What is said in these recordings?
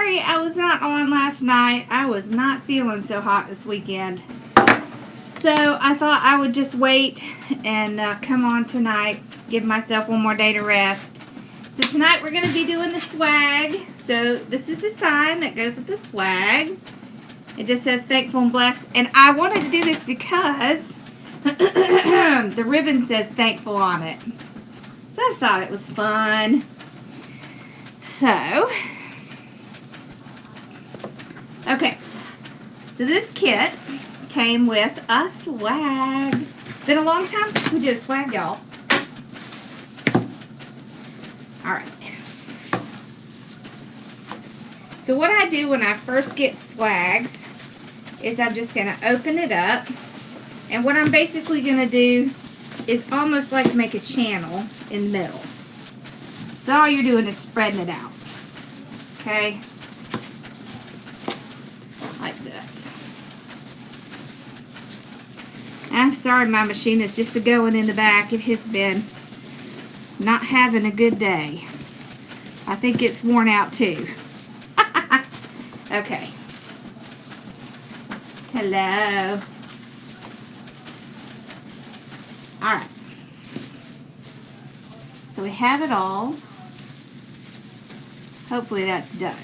sorry I was not on last night. I was not feeling so hot this weekend. So I thought I would just wait and come on tonight, give myself one more day to rest. So tonight we're going to be doing the swag. So this is the sign that goes with the swag. It just says thankful and blessed. And I wanted to do this because the ribbon says thankful on it. So I just thought it was fun. So, okay. So this kit came with a swag. Been a long time since we did a swag, y'all. Alright. So what I do when I first get swags is I'm just going to open it up. And what I'm basically going to do is almost like make a channel in the middle. So all you're doing is spreading it out. Okay? Like this. I'm sorry my machine is just going in the back. It has been not having a good day. I think it's worn out too. Okay. Hello. Alright. So we have it all. Hopefully that's done.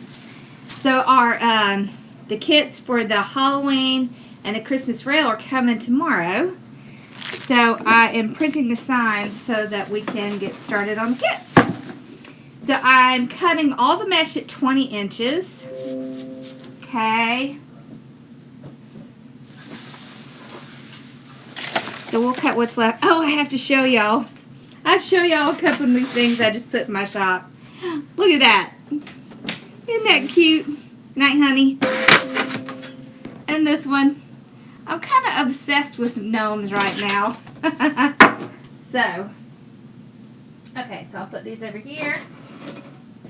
So our the kits for the Halloween and the Christmas rail are coming tomorrow. So I am printing the signs so that we can get started on the kits. So I'm cutting all the mesh at 20 inches. Okay. So we'll cut what's left. Oh, I have to show y'all. I'll show y'all a couple of new things I just put in my shop. Look at that. Isn't that cute? Night, honey. And this one. I'm kind of obsessed with gnomes right now. So, okay, so I'll put these over here.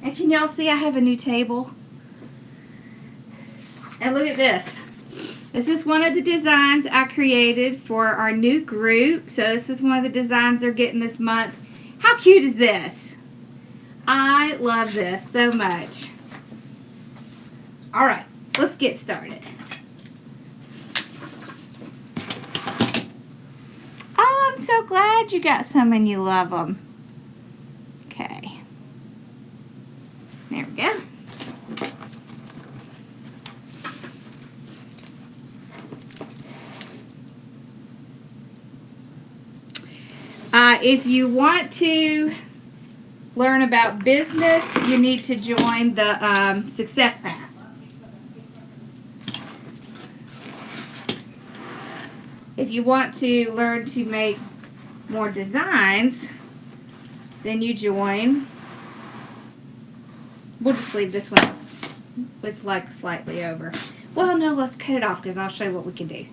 And can y'all see I have a new table? And look at this. This is one of the designs I created for our new group. So this is one of the designs they're getting this month. How cute is this? I love this so much. Alright, let's get started. Oh, I'm so glad you got some and you love them. Okay. There we go. If you want to learn about business, you need to join the Success Path. If you want to learn to make more designs, then you join. We'll just leave this one. It's like slightly over. Well, no, let's cut it off because I'll show you what we can do.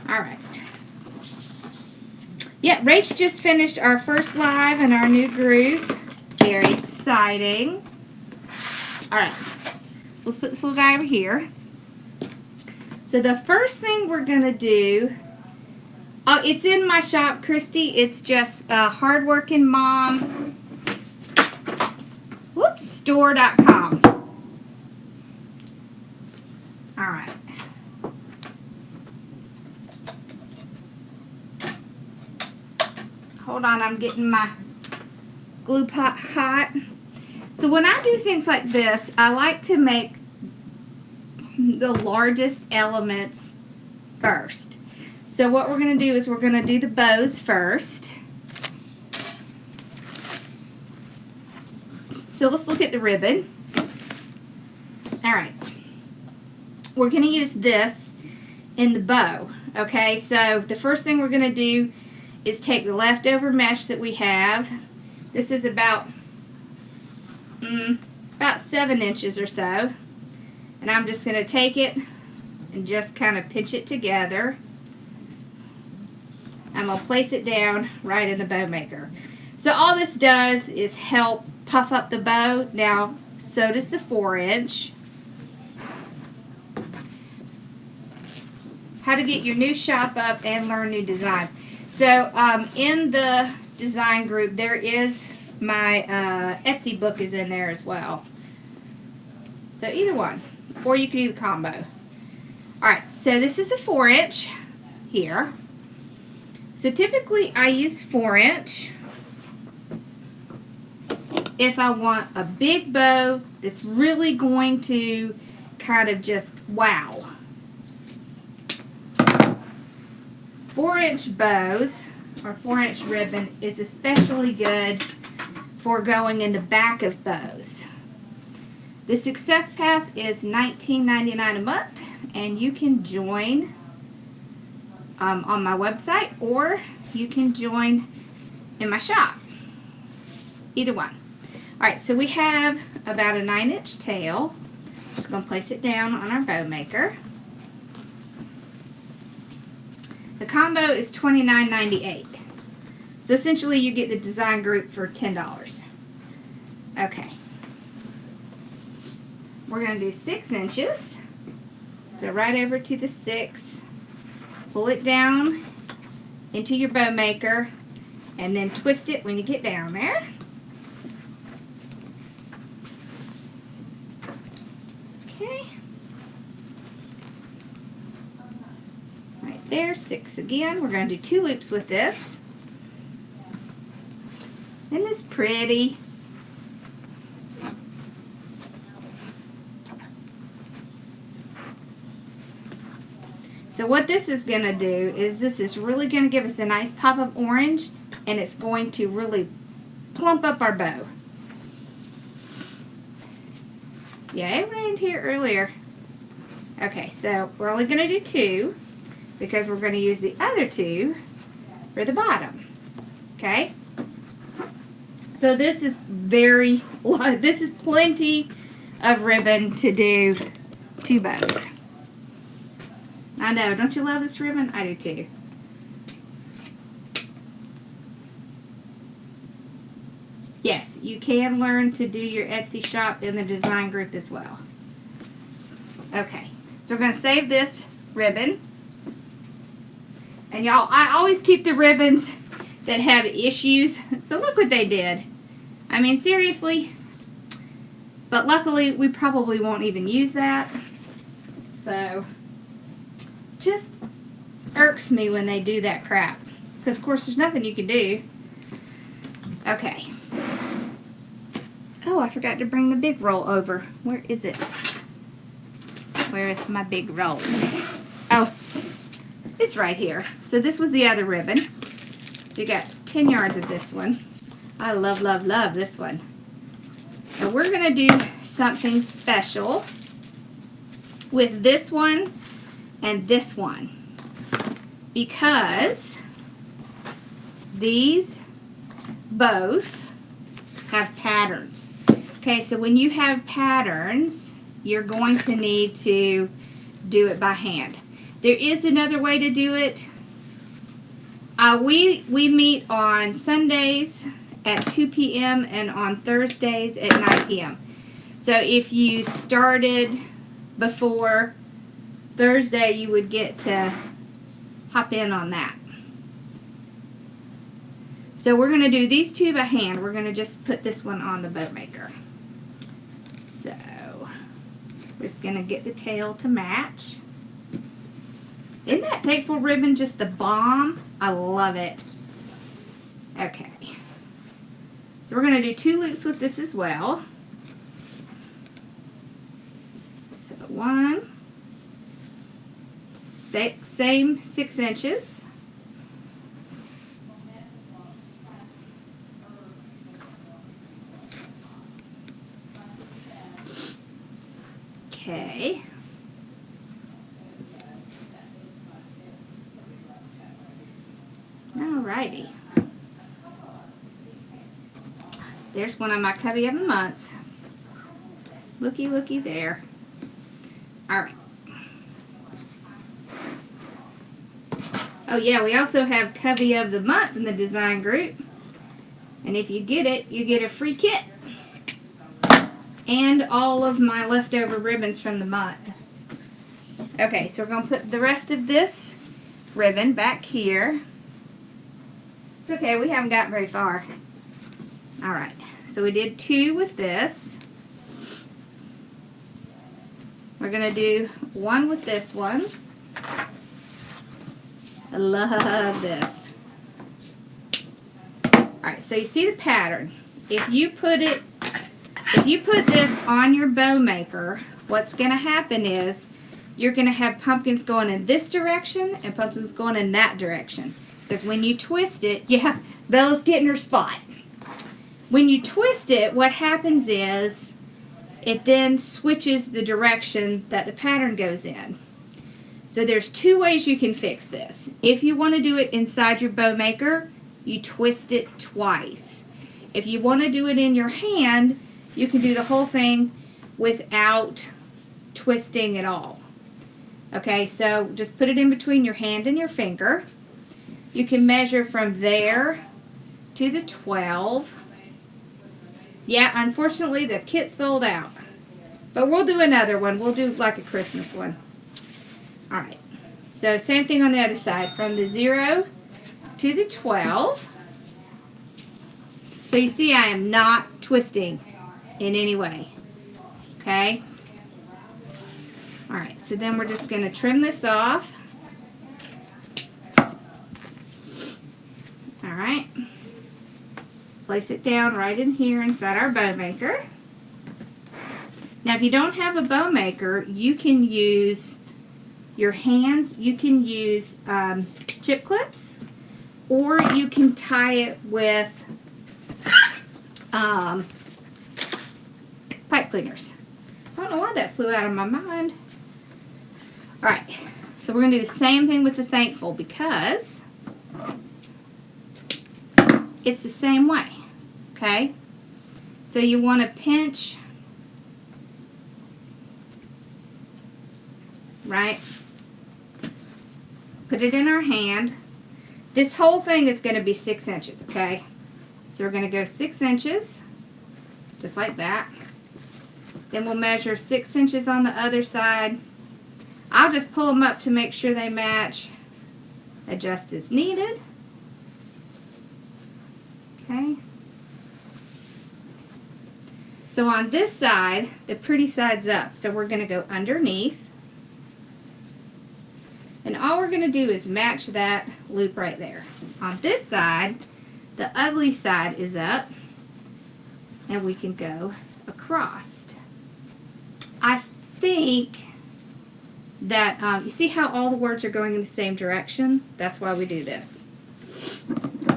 Alright. Yeah, Rach just finished our first live in our new group. Very exciting. Alright. So let's put this little guy over here. So the first thing we're going to do, oh, it's in my shop, Christy. It's just hardworking mom, store.com. All right. Hold on, I'm getting my glue pot hot. So when I do things like this, I like to make the largest elements first. So what we're going to do is we're going to do the bows first. So let's look at the ribbon. Alright. We're going to use this in the bow. Okay, so the first thing we're going to do is take the leftover mesh that we have. This is about 7 inches or so. And I'm just going to take it and just kind of pinch it together. I'm going to place it down right in the bow maker. So all this does is help puff up the bow. Now, so does the 4-inch. How to get your new shop up and learn new designs. So in the design group, there is my Etsy book is in there as well. So either one, or you can do the combo. Alright, so this is the 4-inch here. So typically I use 4-inch if I want a big bow that's really going to kind of just wow. 4-inch bows or 4-inch ribbon is especially good for going in the back of bows. The Success Path is $19.99 a month, and you can join on my website, or you can join in my shop. Either one. Alright, so we have about a 9-inch tail. Just going to place it down on our bow maker. The combo is $29.98. So essentially you get the design group for $10. Okay. We're going to do 6 inches. So right over to the 6. Pull it down into your bow maker and then twist it when you get down there. Okay. Right there, 6 again. We're going to do 2 loops with this. Isn't this pretty? So what this is going to do is this is really going to give us a nice pop of orange, and it's going to really plump up our bow. Yeah, it rained here earlier. Okay, so we're only going to do 2 because we're going to use the other 2 for the bottom. Okay? So this is this is plenty of ribbon to do 2 bows. I know, don't you love this ribbon? I do too. Yes, you can learn to do your Etsy shop in the design group as well. Okay, so we're going to save this ribbon. And y'all, I always keep the ribbons that have issues. So look what they did. I mean, seriously. But luckily, we probably won't even use that. So just irks me when they do that crap, because of course there's nothing you can do. Okay. Oh, I forgot to bring the big roll over. Where is it? Where is my big roll? Oh, it's right here. So this was the other ribbon. So you got 10 yards of this one. I love, love, love this one. So we're going to do something special with this one and this one, because these both have patterns. Okay, so when you have patterns, you're going to need to do it by hand. There is another way to do it. We meet on Sundays at 2 p.m. and on Thursdays at 9 p.m. So if you started before Thursday, you would get to hop in on that. So we're going to do these 2 by hand. We're going to just put this one on the boat maker. So we're just going to get the tail to match. Isn't that Thankful ribbon just the bomb? I love it. Okay. So we're going to do 2 loops with this as well. So 1. Same 6 inches. Okay. Alrighty. There's one of my cubby of the months. Looky, looky there. Alright. Oh yeah, we also have Cubby of the Month in the design group. And if you get it, you get a free kit. And all of my leftover ribbons from the month. Okay, so we're going to put the rest of this ribbon back here. It's okay, we haven't gotten very far. Alright, so we did 2 with this. We're going to do one with this one. I love this. Alright, so you see the pattern. If you put this on your bow maker, what's going to happen is you're going to have pumpkins going in this direction and pumpkins going in that direction. Because when you twist it, yeah, Bella's getting her spot. When you twist it, what happens is it then switches the direction that the pattern goes in. So there's two ways you can fix this. If you want to do it inside your bow maker, you twist it twice. If you want to do it in your hand, you can do the whole thing without twisting at all. Okay, so just put it in between your hand and your finger. You can measure from there to the 12. Yeah, unfortunately the kit sold out. But we'll do another one. We'll do like a Christmas one. Alright, so same thing on the other side. From the 0 to the 12. So you see I am not twisting in any way. Okay? Alright, so then we're just going to trim this off. Alright. Place it down right in here inside our bow maker. Now if you don't have a bow maker, you can use your hands, you can use chip clips, or you can tie it with pipe cleaners. I don't know why that flew out of my mind. Alright, so we're going to do the same thing with the thankful because it's the same way. Okay? So you want to pinch, right? Put it in our hand. This whole thing is going to be 6 inches, okay? So we're going to go 6 inches, just like that. Then we'll measure 6 inches on the other side. I'll just pull them up to make sure they match. Adjust as needed. Okay. So on this side, the pretty side's up. So we're going to go underneath. And all we're going to do is match that loop right there. On this side, the ugly side is up. And we can go across. I think that, you see how all the words are going in the same direction? That's why we do this.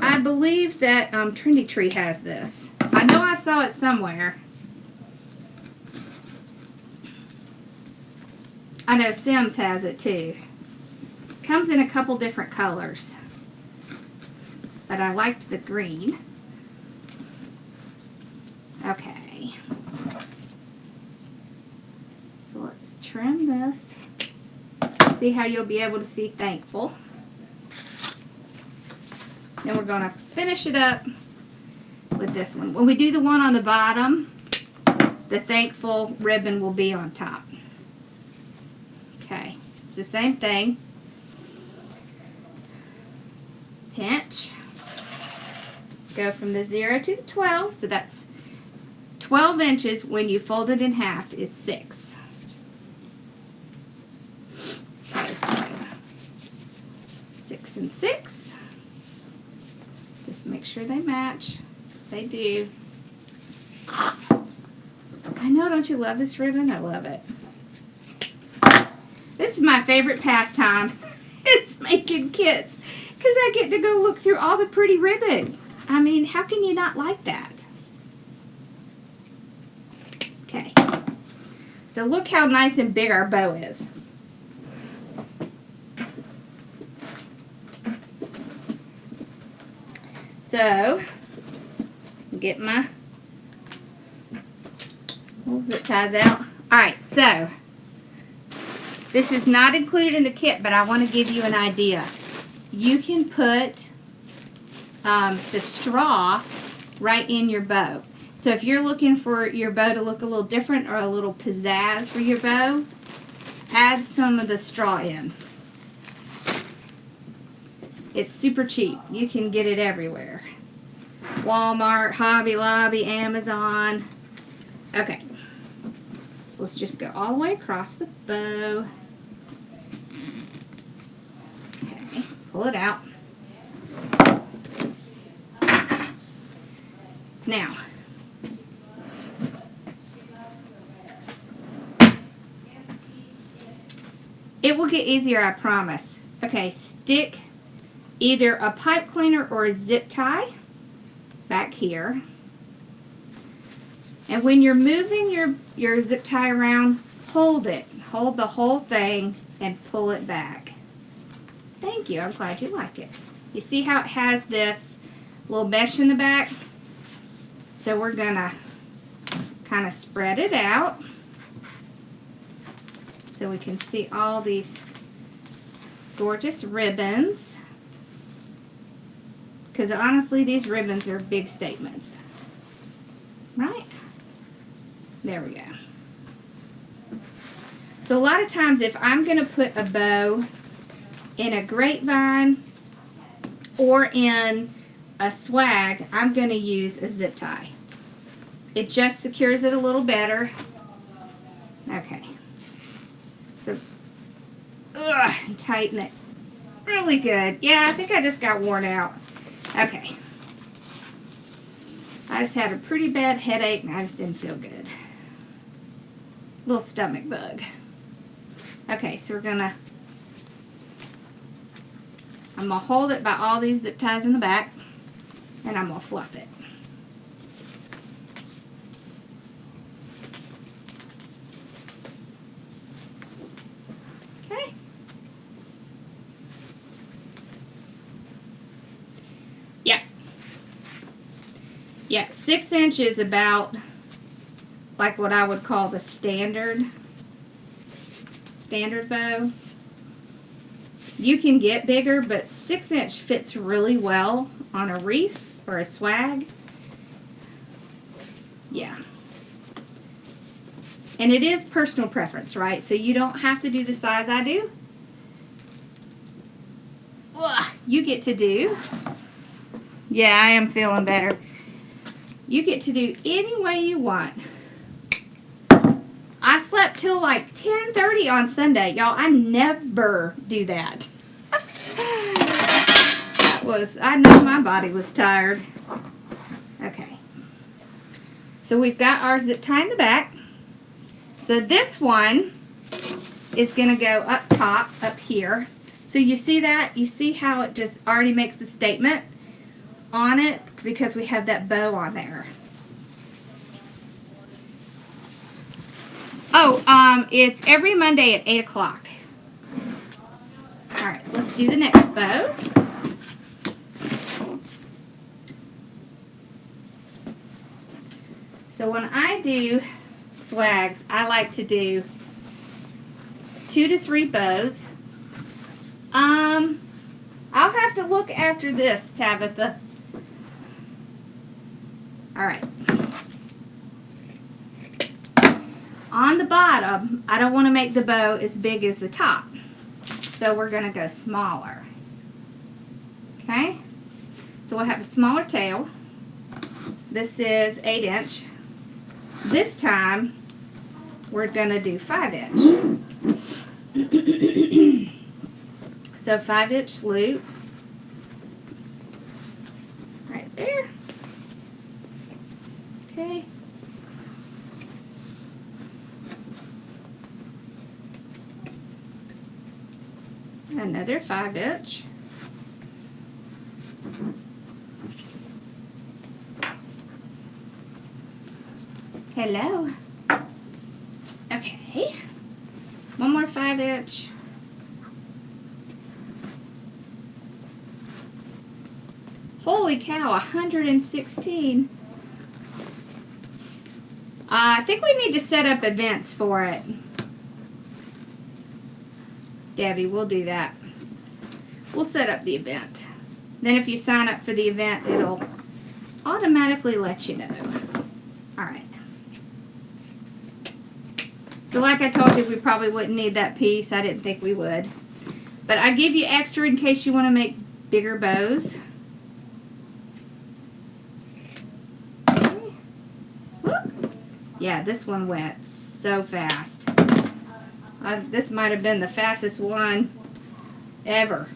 I believe that Trendy Tree has this. I know I saw it somewhere. I know Sims has it too. Comes in a couple different colors. But I liked the green. Okay. So let's trim this. See how you'll be able to see thankful. Then we're going to finish it up with this one. When we do the one on the bottom, the thankful ribbon will be on top. Okay, it's the same thing. Pinch. Go from the 0 to the 12, so that's 12 inches when you fold it in half is 6. Okay, so 6 and 6. Just make sure they match. They do. I know, don't you love this ribbon? I love it. This is my favorite pastime. It's making kits. Because I get to go look through all the pretty ribbon. I mean, how can you not like that? Okay. So look how nice and big our bow is. So, get my little zip ties out. Alright, so this is not included in the kit, but I want to give you an idea. You can put the straw right in your bow. So if you're looking for your bow to look a little different or a little pizzazz for your bow, add some of the straw in. It's super cheap. You can get it everywhere. Walmart, Hobby Lobby, Amazon. Okay. So let's just go all the way across the bow. Okay, pull it out. Now, it will get easier, I promise. Okay, stick either a pipe cleaner or a zip tie back here. And when you're moving your zip tie around, hold it. Hold the whole thing and pull it back. Thank you. I'm glad you like it. You see how it has this little mesh in the back? So we're going to kind of spread it out so we can see all these gorgeous ribbons. Because honestly, these ribbons are big statements. Right? There we go. So a lot of times if I'm going to put a bow in a grapevine or in a swag, I'm going to use a zip tie. It just secures it a little better. Okay. So, tighten it really good. Yeah, I think I just got worn out. Okay. I just had a pretty bad headache and I just didn't feel good. Little stomach bug. Okay, so I'm gonna hold it by all these zip ties in the back and I'm gonna fluff it. Okay. Yeah, 6 inch is about like what I would call the standard bow. You can get bigger, but 6 inch fits really well on a wreath or a swag. Yeah. And it is personal preference, right? So you don't have to do the size I do. You get to do. Yeah, I am feeling better. You get to do any way you want. I slept till like 10:30 on Sunday. Y'all, I never do that. I know my body was tired. Okay. So we've got our zip tie in the back. So this one is going to go up top, up here. So you see that? You see how it just already makes a statement on it because we have that bow on there. Oh, it's every Monday at 8 o'clock. All right, let's do the next bow. So when I do swags, I like to do 2 to 3 bows. I'll have to look after this, Tabitha. All right. On the bottom, I don't want to make the bow as big as the top. So we're going to go smaller. Okay? So we'll have a smaller tail. This is 8 inch. This time, we're going to do 5 inch. So 5 inch loop. Right there. Okay. Another 5 inch. Hello. Okay. One more 5 inch. Holy cow, 116. I think we need to set up events for it. Debbie, we'll do that. We'll set up the event. Then if you sign up for the event, it'll automatically let you know. Alright. So like I told you, we probably wouldn't need that piece. I didn't think we would. But I give you extra in case you want to make bigger bows. Yeah, this one went so fast. This might have been the fastest one ever.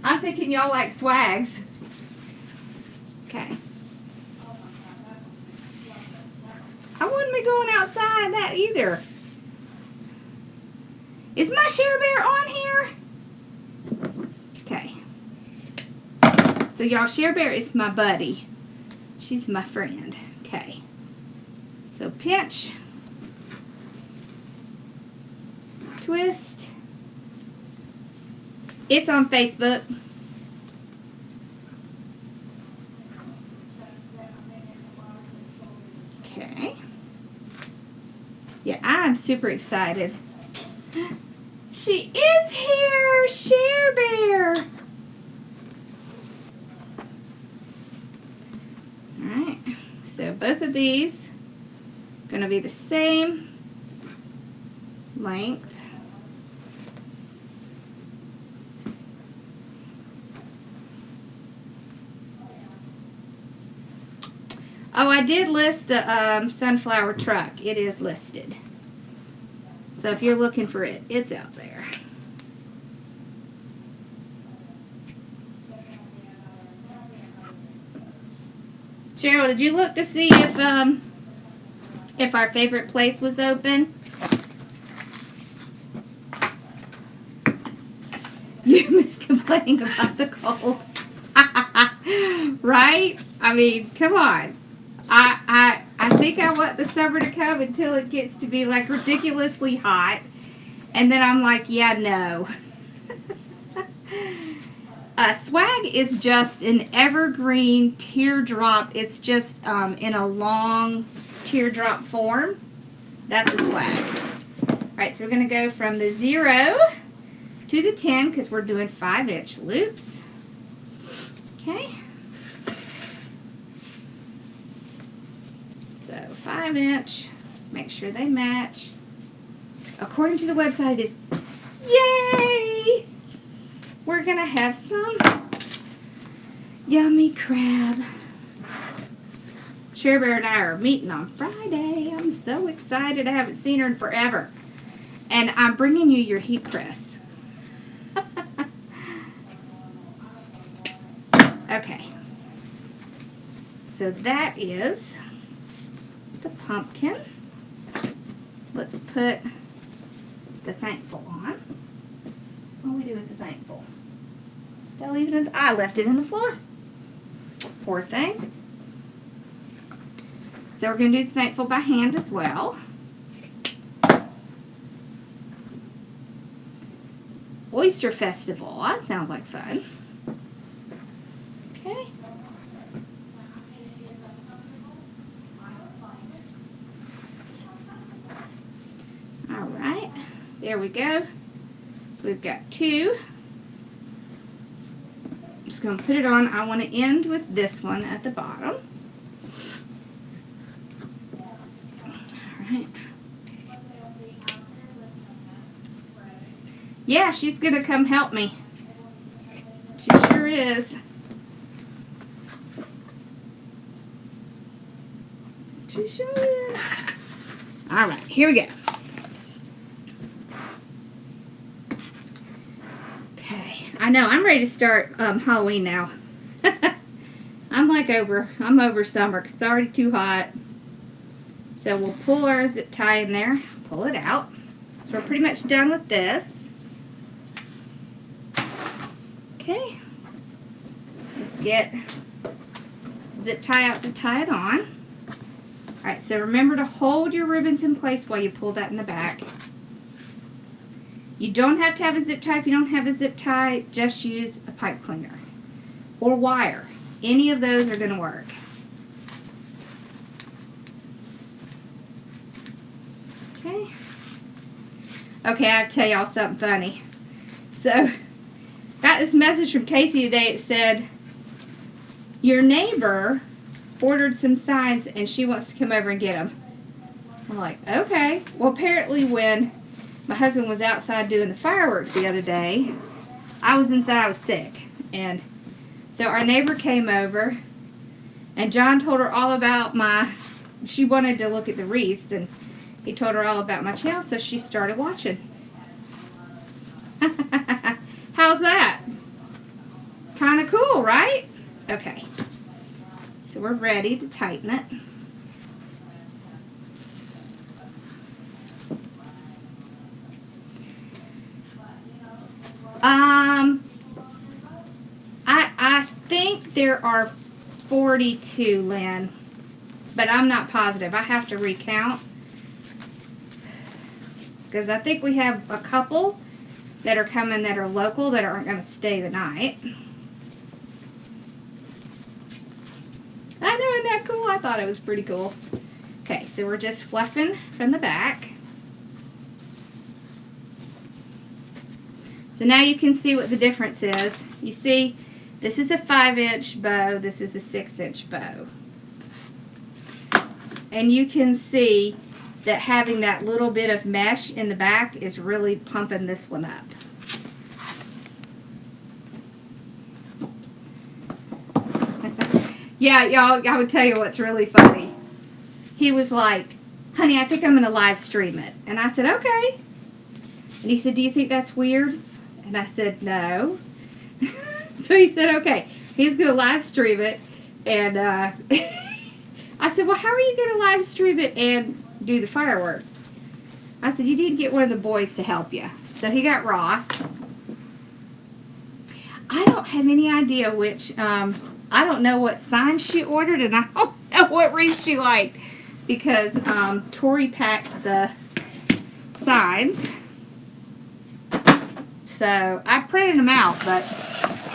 I'm thinking y'all like swags. Okay. I wouldn't be going outside that either. Is my Share Bear on here? Okay. So y'all, Share Bear is my buddy. She's my friend. Okay. So pinch. Twist. It's on Facebook. Okay. Yeah, I'm super excited. She is here, Share Bear. Alright, so both of these are going to be the same length. Oh, I did list the sunflower truck. It is listed. So if you're looking for it, it's out there. Cheryl, did you look to see if our favorite place was open? You miss complaining about the cold. Right? I mean, come on. I think I want the summer to come until it gets to be like ridiculously hot. And then I'm like, yeah, no. Swag is just an evergreen teardrop. It's just in a long teardrop form. That's a swag. Alright, so we're going to go from the 0 to the 10 because we're doing 5-inch loops. Okay. So 5-inch. Make sure they match. According to the website, it's yay! We're going to have some yummy crab. Share Bear and I are meeting on Friday. I'm so excited. I haven't seen her in forever. And I'm bringing you your heat press. Okay. So that is the pumpkin. Let's put the thankful on. What do we do with the thankful? Did I leave it in the, I left it in the floor. Poor thing. So we're going to do the thankful by hand as well. Oyster Festival. That sounds like fun. Okay. Alright. There we go. So we've got 2. I'm just going to put it on. I want to end with this one at the bottom. Alright. Yeah, she's going to come help me. She sure is. She sure is. Alright, here we go. I know, I'm ready to start Halloween now. I'm over summer because it's already too hot. So we'll pull our zip tie in there, pull it out. So we're pretty much done with this. Okay. Let's get zip tie out to tie it on. Alright, so remember to hold your ribbons in place while you pull that in the back. You don't have to have a zip tie. If you don't have a zip tie, just use a pipe cleaner or wire. Any of those are going to work. Okay. Okay, I have to tell y'all something funny. So, got this message from Casey today. It said, your neighbor ordered some signs and she wants to come over and get them. I'm like, okay. Well, apparently when my husband was outside doing the fireworks the other day, I was inside, I was sick. And so our neighbor came over, and John told her all about my she wanted to look at the wreaths, and he told her all about my channel, so she started watching. How's that? Kind of cool, right? Okay. So we're ready to tighten it. I think there are 42, Lynn, but I'm not positive. I have to recount, because I think we have a couple that are coming that are local that aren't going to stay the night. I know, isn't that cool? I thought it was pretty cool. Okay, so we're just fluffing from the back. So now you can see what the difference is. You see, this is a 5-inch bow, this is a 6-inch bow. And you can see that having that little bit of mesh in the back is really pumping this one up. Yeah, y'all, I would tell you what's really funny. He was like, honey, I think I'm going to live stream it. And I said, okay. And he said, do you think that's weird? And I said, no. So he said, okay. He's going to live stream it. And I said, well, how are you going to live stream it and do the fireworks? I said, you didn't get one of the boys to help you. So he got Ross. I don't have any idea which, I don't know what sign she ordered, and I don't know what wreath she liked, because Tori packed the signs. So I printed them out, but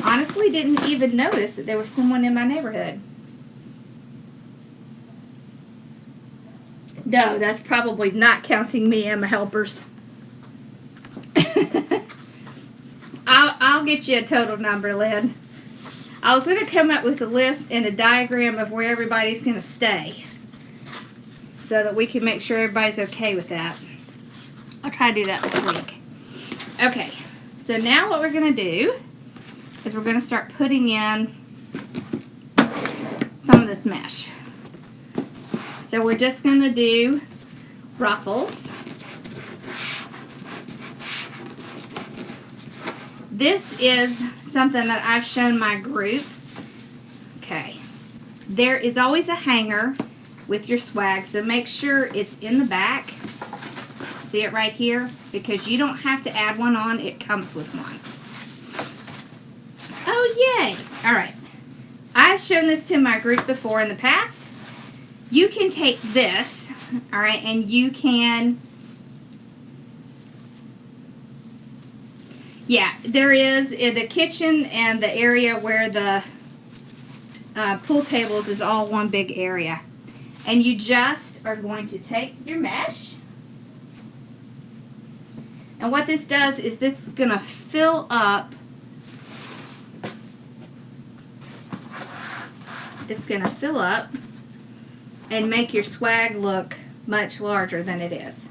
honestly didn't even notice that there was someone in my neighborhood. No, that's probably not counting me and my helpers. I'll get you a total number, Lynn. I was going to come up with a list and a diagram of where everybody's going to stay, so that we can make sure everybody's okay with that. I'll try to do that this week. Okay, so now what we're going to do is we're going to start putting in some of this mesh. So we're just going to do ruffles. This is something that I've shown my group. Okay. There is always a hanger with your swag, so make sure it's in the back. See it right here? Because you don't have to add one on, it comes with one. Oh, yay! Alright. I've shown this to my group before in the past. You can take this, alright, and you can... Yeah, there is in the kitchen and the area where the pool tables is all one big area. And you just are going to take your mesh. And what this does is this is going to fill up. It's going to fill up and make your swag look much larger than it is.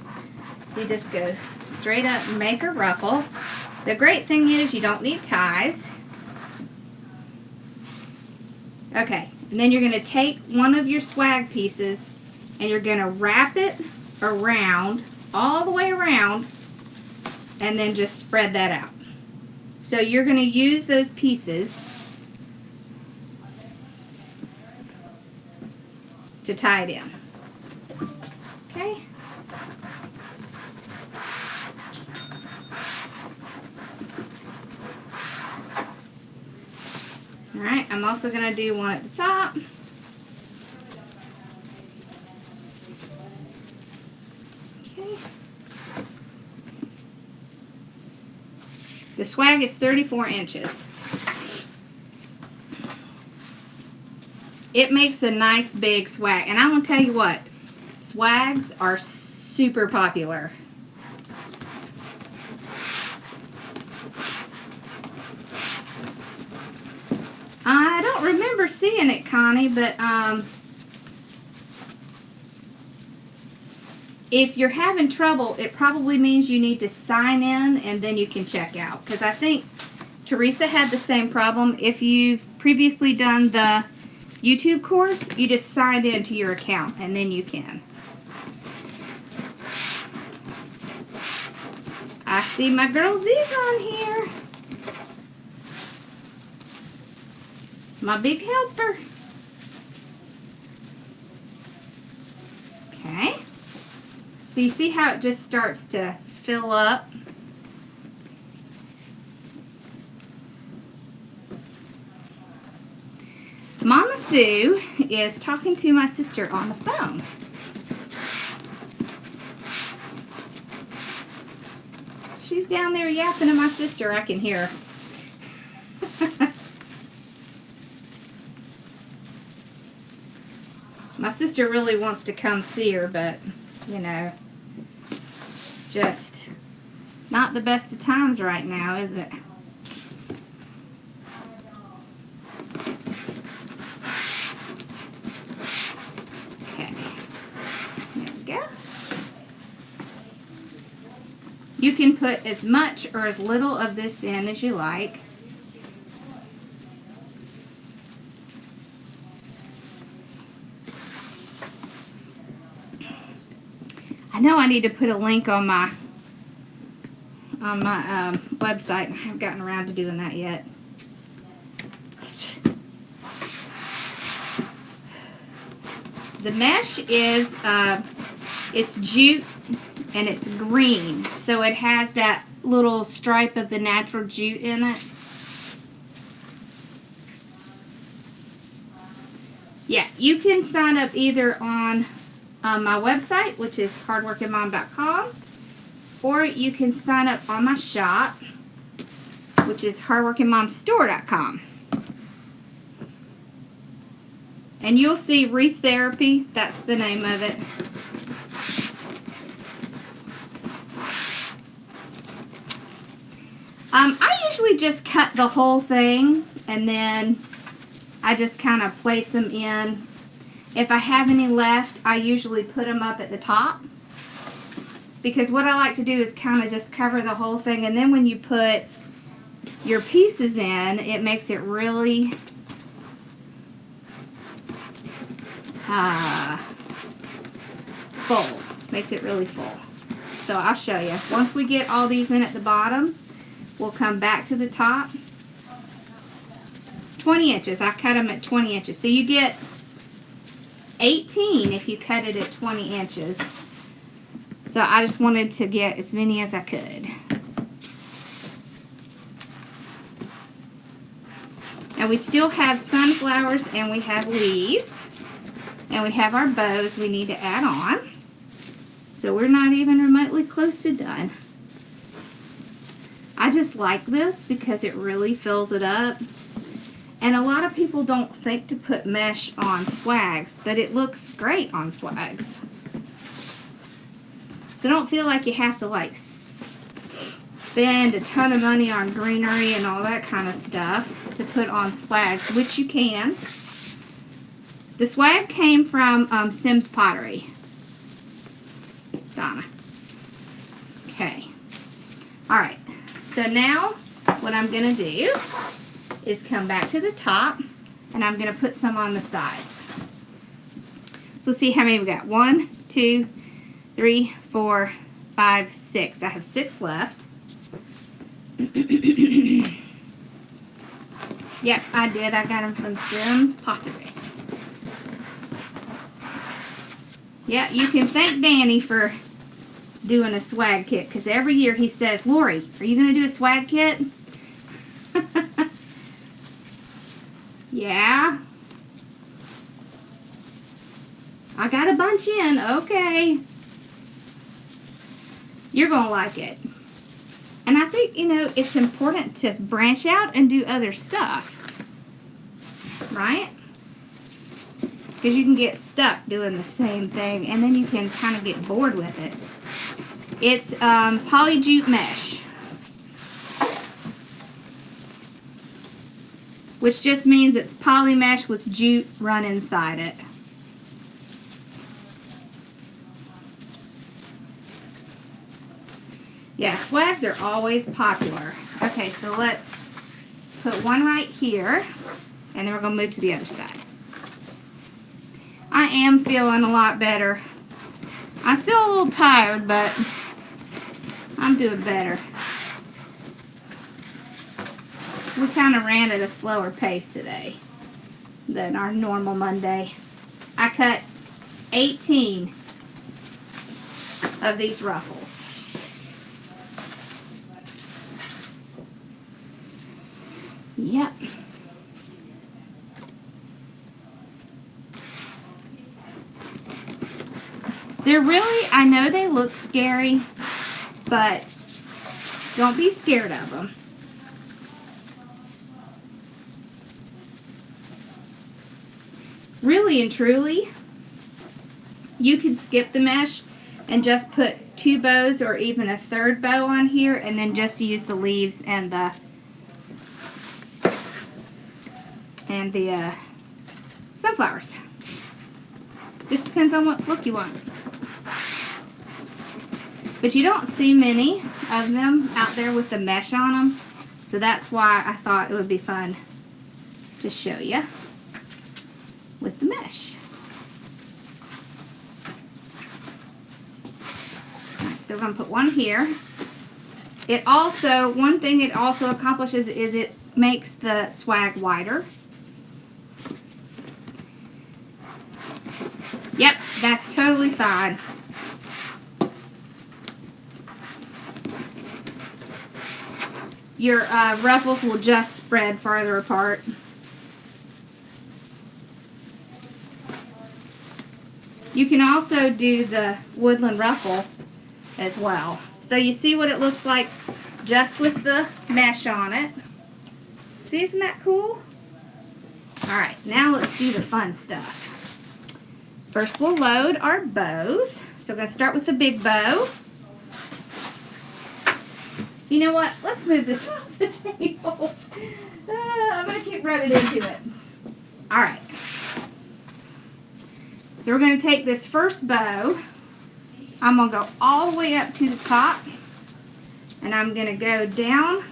So you just go straight up and make a ruffle. The great thing is you don't need ties. Okay, and then you're going to take one of your swag pieces and you're going to wrap it around, all the way around, and then just spread that out. So you're going to use those pieces to tie it in. Okay? Alright, I'm also going to do one at the top. Okay. The swag is 34 inches. It makes a nice big swag. And I'm going to tell you what, swags are super popular. I don't remember seeing it, Connie, but if you're having trouble, it probably means you need to sign in and then you can check out. Because I think Teresa had the same problem. If you've previously done the YouTube course, you just sign into your account and then you can. I see my girl Z's on here. My big helper. Okay. So you see how it just starts to fill up? Mama Sue is talking to my sister on the phone. She's down there yapping to my sister. I can hear her. My sister really wants to come see her, but, you know, just not the best of times right now, is it? Okay. There we go. You can put as much or as little of this in as you like. I know I need to put a link on my website. I haven't gotten around to doing that yet. The mesh is it's jute and it's green, so it has that little stripe of the natural jute in it. Yeah, you can sign up either on my website, which is hardworkingmom.com, or you can sign up on my shop, which is hardworkingmomstore.com. And you'll see Wreath Therapy, that's the name of it. I usually just cut the whole thing and then I just kind of place them in. If I have any left, I usually put them up at the top. Because what I like to do is kind of just cover the whole thing, and then when you put your pieces in, it makes it really full. Makes it really full. So I'll show you. Once we get all these in at the bottom, we'll come back to the top. 20 inches. I cut them at 20 inches. So you get 18 if you cut it at 20 inches. So I just wanted to get as many as I could. And we still have sunflowers and we have leaves. And we have our bows we need to add on. So we're not even remotely close to done. I just like this because it really fills it up. And a lot of people don't think to put mesh on swags, but it looks great on swags. So don't feel like you have to like spend a ton of money on greenery and all that kind of stuff to put on swags, which you can. The swag came from Sim's Pottery. Donna. Okay. Alright. So now what I'm going to do is come back to the top and I'm going to put some on the sides. So see how many we got. 1, 2, 3, 4, 5, 6. I have 6 left. Yep, I did. I got them from Sim's Pottery. Yeah, you can thank Danny for doing a swag kit, because every year he says, Lori, are you going to do a swag kit? Yeah. I got a bunch in. Okay. You're going to like it. And I think, you know, it's important to branch out and do other stuff. Right? Because you can get stuck doing the same thing, and then you can kind of get bored with it. It's poly jute mesh, which just means it's poly mesh with jute run inside it. Yeah, swags are always popular. Okay, so let's put one right here, and then we're going to move to the other side. I am feeling a lot better. I'm still a little tired, but I'm doing better. We kind of ran at a slower pace today than our normal Monday. I cut 18 of these ruffles. Yep. They're really, I know they look scary, but don't be scared of them. Really and truly, you could skip the mesh and just put 2 bows or even a 3rd bow on here, and then just use the leaves and the sunflowers. Just depends on what look you want. But you don't see many of them out there with the mesh on them, so that's why I thought it would be fun to show you with the mesh. Alright, so we're going to put one here. It also, one thing it also accomplishes is it makes the swag wider. Yep, that's totally fine. Your ruffles will just spread farther apart. You can also do the woodland ruffle as well. So you see what it looks like just with the mesh on it. See, isn't that cool? Alright, now let's do the fun stuff. First we'll load our bows. So we're going to start with the big bow. You know what? Let's move this off the table. I'm going to keep running into it. Alright. So we're going to take this first bow. I'm going to go all the way up to the top. And I'm going to go down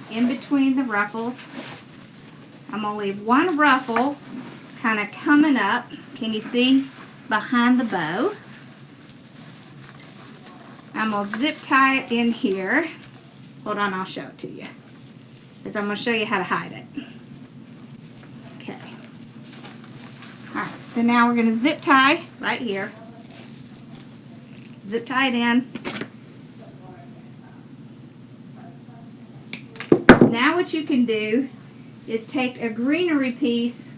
in between the ruffles. I'm going to leave one ruffle kind of coming up. Can you see? Behind the bow. I'm going to zip tie it in here. Hold on, I'll show it to you. Because I'm going to show you how to hide it. Okay. Alright, so now we're going to zip tie right here. Zip tie it in. Now what you can do is take a greenery piece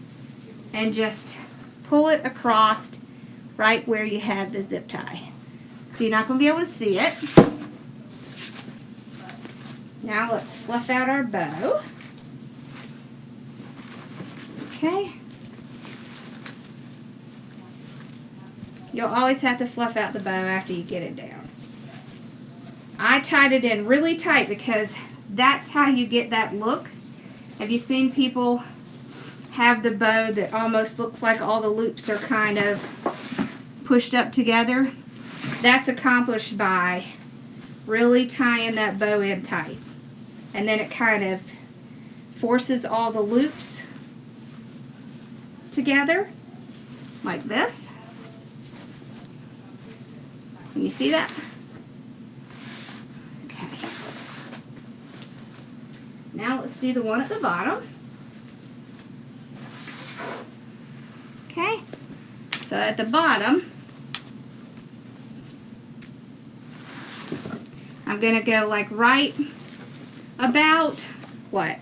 and just pull it across right where you had the zip tie. So you're not going to be able to see it. Now let's fluff out our bow. Okay. You'll always have to fluff out the bow after you get it down. I tied it in really tight because that's how you get that look. Have you seen people have the bow that almost looks like all the loops are kind of pushed up together? That's accomplished by really tying that bow in tight. And then it kind of forces all the loops together like this. Can you see that? Okay. Now let's do the one at the bottom. Okay. So at the bottom, I'm going to go like right about what?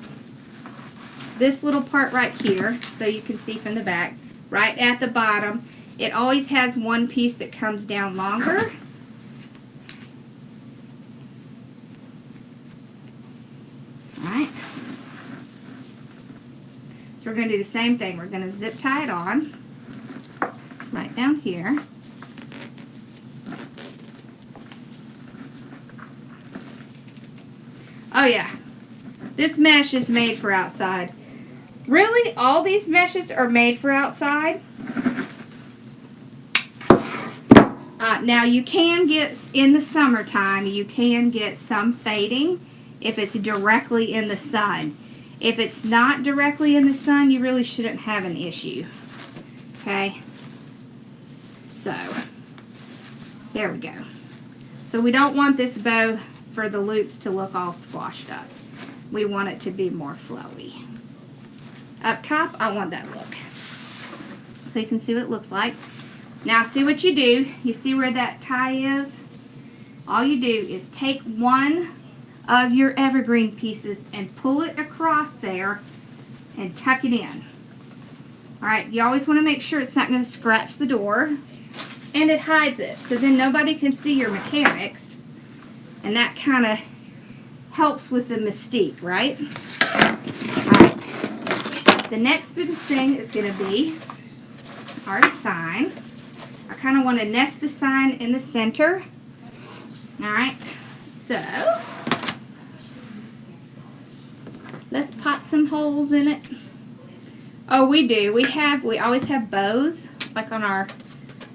This little part right here, so you can see from the back, right at the bottom. It always has one piece that comes down longer. Alright. So we're going to do the same thing. We're going to zip tie it on right down here. Oh yeah, this mesh is made for outside. Really, all these meshes are made for outside. Now you can get, in the summertime, you can get some fading if it's directly in the sun. If it's not directly in the sun, you really shouldn't have an issue. Okay? So, there we go. So we don't want this bow for the loops to look all squashed up. We want it to be more flowy. Up top, I want that look. So you can see what it looks like. Now see what you do. You see where that tie is? All you do is take one of your evergreen pieces and pull it across there and tuck it in. Alright, you always want to make sure it's not going to scratch the door. And it hides it, so then nobody can see your mechanics. And that kind of helps with the mystique, right? Alright, the next biggest thing is going to be our sign. I kind of want to nest the sign in the center. Alright, so let's pop some holes in it. Oh, we do. We always have bows, like on our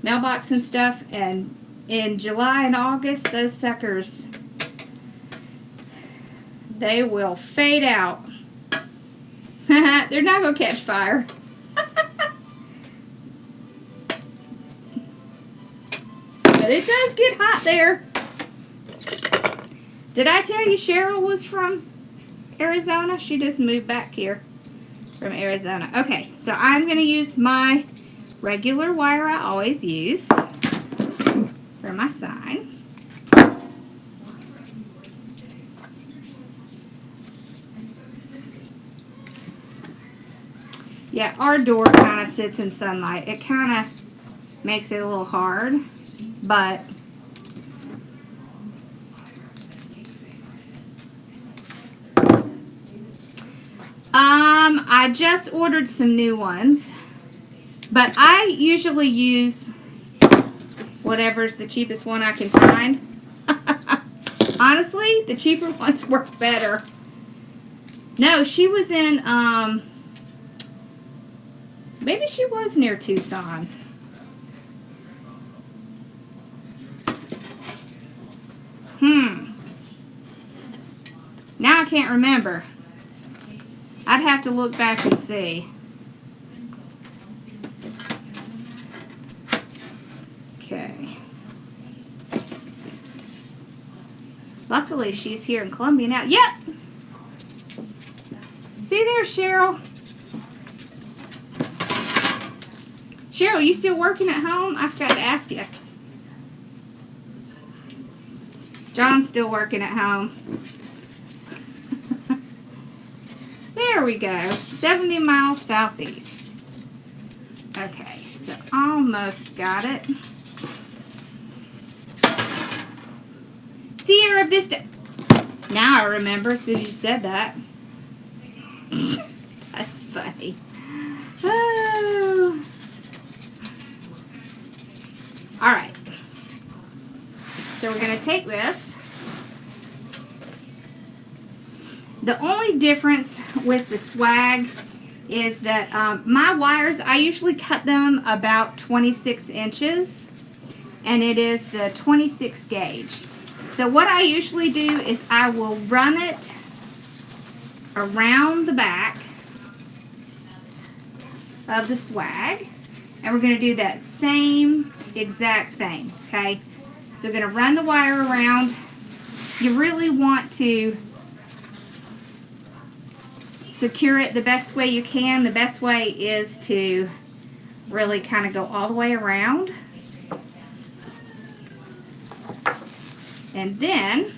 mailbox and stuff, and in July and August, those suckers, they will fade out. They're not going to catch fire. But it does get hot there. Did I tell you Cheryl was from Arizona? She just moved back here from Arizona. Okay, so I'm going to use my regular wire I always use for my sign. Yeah, our door kind of sits in sunlight. It kind of makes it a little hard, but I just ordered some new ones, but I usually use whatever's the cheapest one I can find. Honestly, the cheaper ones work better. No, she was in, maybe she was near Tucson. Now I can't remember. I'd have to look back and see. Okay. Luckily, she's here in Columbia now. Yep! See there, Cheryl? Cheryl, you still working at home? I forgot to ask you. John's still working at home. There we go. 70 miles southeast. Okay, so almost got it. Sierra Vista. Now I remember as soon as you said that. That's funny. Oh. Alright. So we're going to take this. The only difference with the swag is that my wires, I usually cut them about 26 inches, and it is the 26 gauge. So what I usually do is I will run it around the back of the swag, and we're going to do that same exact thing, okay? So we're going to run the wire around. You really want to secure it the best way you can. The best way is to really kind of go all the way around. And then,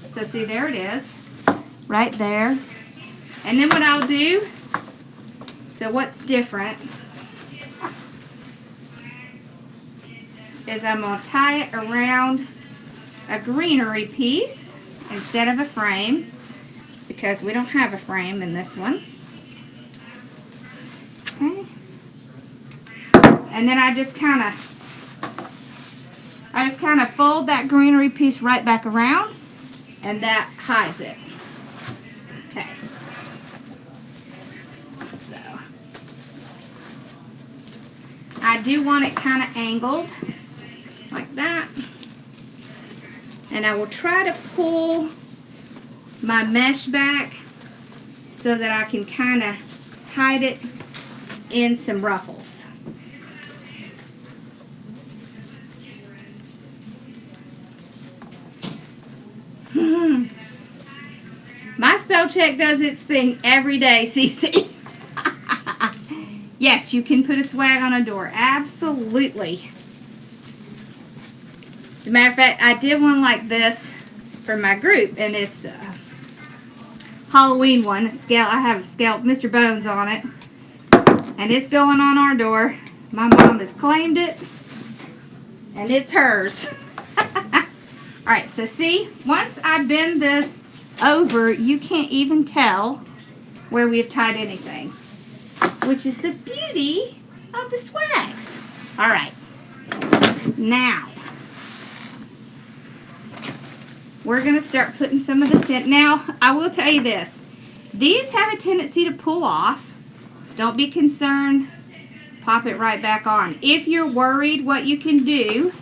so see, there it is, right there. And then what I'll do, so what's different, is I'm going to tie it around a greenery piece instead of a frame, because we don't have a frame in this one. Okay. And then I just kind of fold that greenery piece right back around, and that hides it. Okay. So I do want it kind of angled like that. And I will try to pull my mesh back so that I can kind of hide it in some ruffles. spell check does its thing every day, Cece. Yes, you can put a swag on a door. Absolutely. As a matter of fact, I did one like this for my group, and it's a Halloween one. I have a scalp Mr. Bones on it, and it's going on our door. My mom has claimed it, and it's hers. Alright, so see, once I bend this over, you can't even tell where we've tied anything, which is the beauty of the swags. Alright, now we're going to start putting some of this in. Now, I will tell you this. These have a tendency to pull off. Don't be concerned. Pop it right back on. If you're worried, what you can do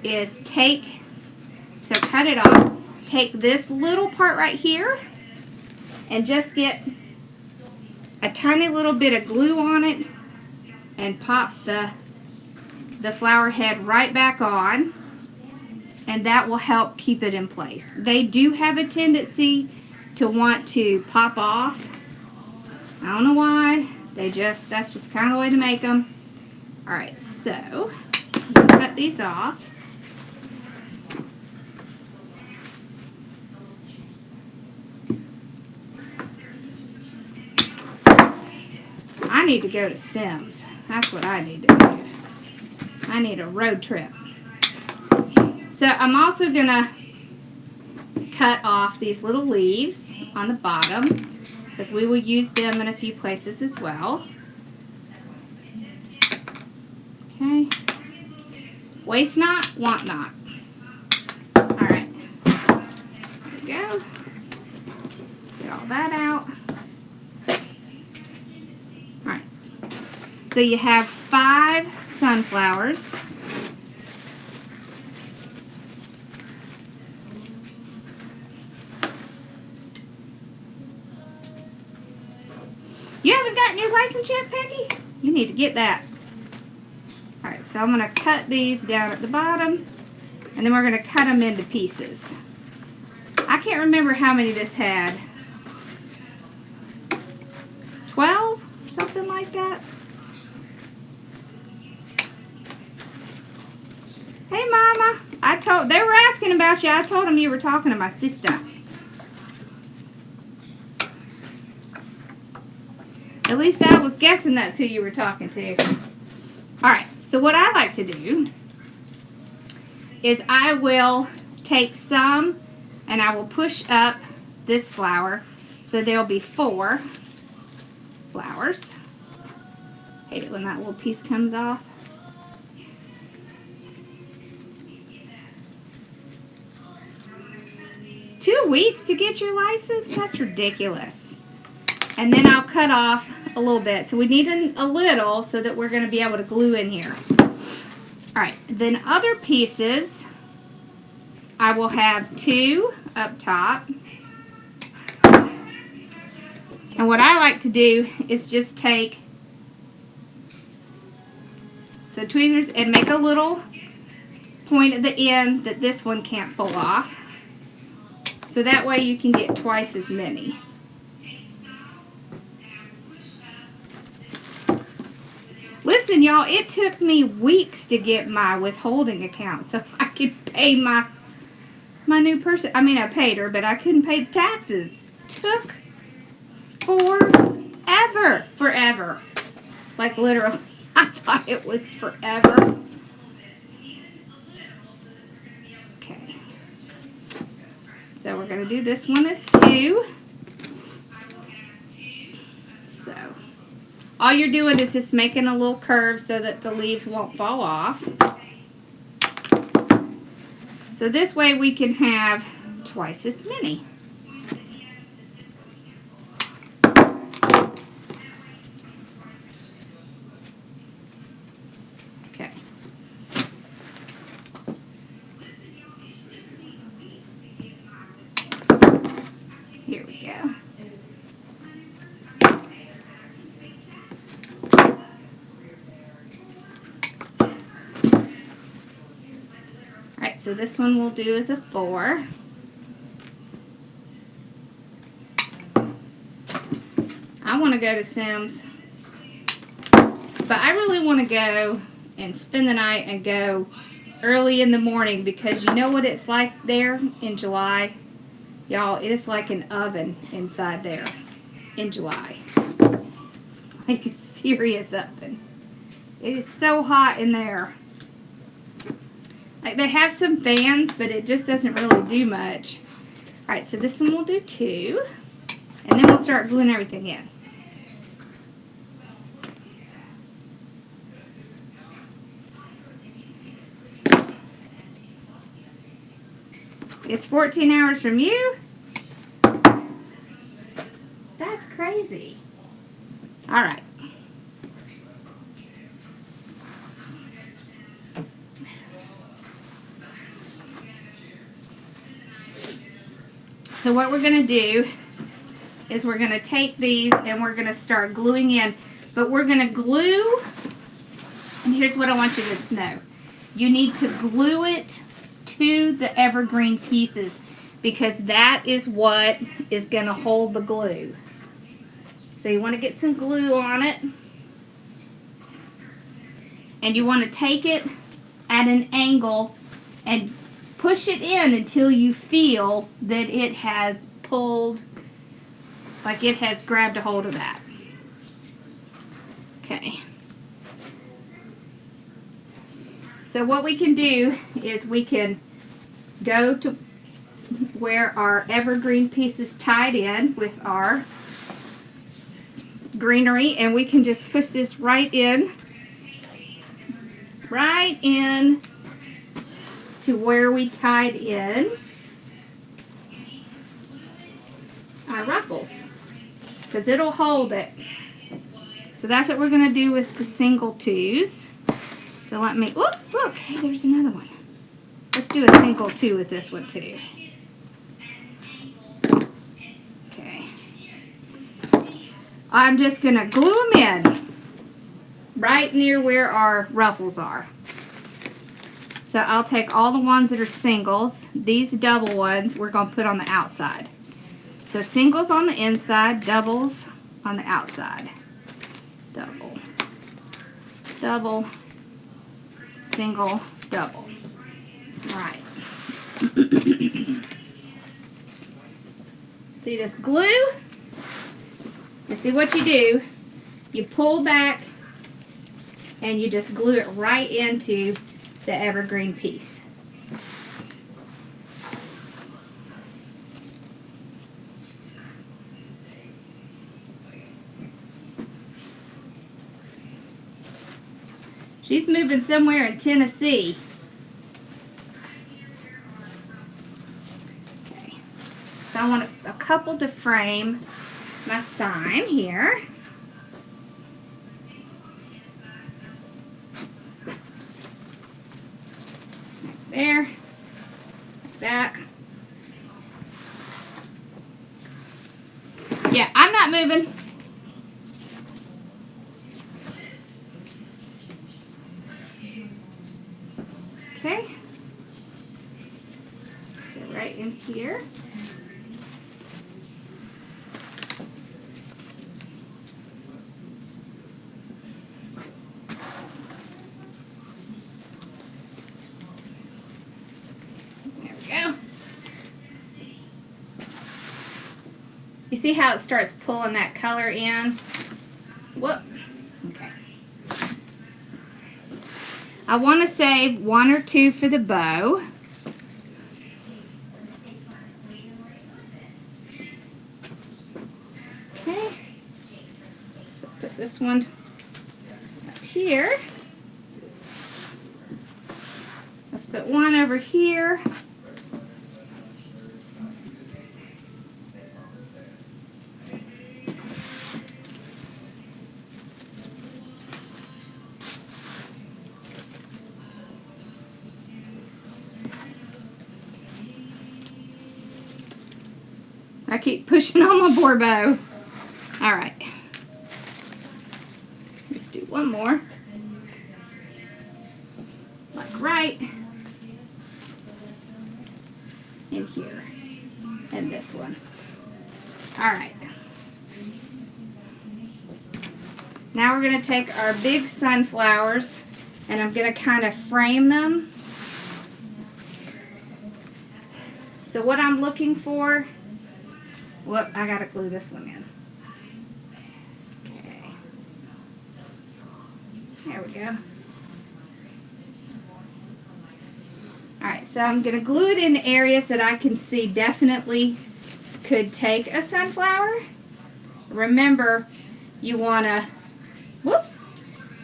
is cut it off. Take this little part right here and just get a tiny little bit of glue on it and pop the flower head right back on, and that will help keep it in place. They do have a tendency to want to pop off. I don't know why. That's just kind of the way to make them. Alright, so cut these off. I need to go to Sims. That's what I need to do. I need a road trip. So I'm also going to cut off these little leaves on the bottom, because we will use them in a few places as well. Okay. Waste not, want not. Alright. There we go. Get all that out. Alright. So you have 5 sunflowers. You haven't gotten your license yet, Peggy? You need to get that. Alright, so I'm going to cut these down at the bottom, and then we're going to cut them into pieces. I can't remember how many this had. 12? Something like that? Hey, Mama. They were asking about you. I told them you were talking to my sister. At least I was guessing that's who you were talking to. Alright, so what I like to do is I will take some and I will push up this flower, so there'll be 4 flowers. Hate it when that little piece comes off. $2 weeks to get your license? That's ridiculous. And then I'll cut off a little bit. So we need a little so that we're going to be able to glue in here. Alright, then other pieces, I will have 2 up top. And what I like to do is just take tweezers and make a little point at the end that this one can't pull off. So that way you can get twice as many. Listen, y'all, it took me weeks to get my withholding account so I could pay my new person. I mean, I paid her, but I couldn't pay the taxes. Took forever. Like, literally, I thought it was forever. Okay. So we're going to do this one as 2. So all you're doing is just making a little curve so that the leaves won't fall off. So this way we can have twice as many. Okay. Here we go. So this one we'll do as a 4. to go to Sims. But I really want to go and spend the night and go early in the morning, because you know what it's like there in July? Y'all, it is like an oven inside there in July. Like a serious oven. It is so hot in there. Like, they have some fans, but it just doesn't really do much. Alright, so this one we'll do 2. And then we'll start gluing everything in. It's 14 hours from you? That's crazy. Alright. So what we're going to do is we're going to take these and we're going to start gluing in. But we're going to glue, and here's what I want you to know. You need to glue it to the evergreen pieces, because that is what is going to hold the glue. So you want to get some glue on it, and you want to take it at an angle and push it in until you feel that it has pulled, like it has grabbed a hold of that. Okay. So what we can do is we can go to where our evergreen piece is tied in with our greenery, and we can just push this right in to where we tied in our ruffles, because it'll hold it. So that's what we're going to do with the single 2s. So let me, whoop, look, hey, there's another one. Let's do a single 2 with this one too. Okay. I'm just going to glue them in right near where our ruffles are. So I'll take all the ones that are singles. These double ones we're going to put on the outside. So singles on the inside, doubles on the outside. Double, double, single, double. All right. So you just glue, and see what you do. You pull back, and you just glue it right into the evergreen piece. She's moving somewhere in Tennessee. Okay, so I want a couple to frame my sign here. Right there, like that. Yeah, I'm not moving. Okay, get right in here. There we go. You see how it starts pulling that color in? Whoop. Okay. I want to save 1 or 2 for the bow. Okay. So put this one up here. Let's put one over here. I keep pushing on my boar bow. Alright. Let's do one more. Like right in here. And this one. Alright. Now we're going to take our big sunflowers and I'm going to kind of frame them. So what I'm looking for, whoop, I got to glue this one in. Okay. There we go. Alright, so I'm going to glue it in areas that I can see definitely could take a sunflower. Remember, you want to, whoops,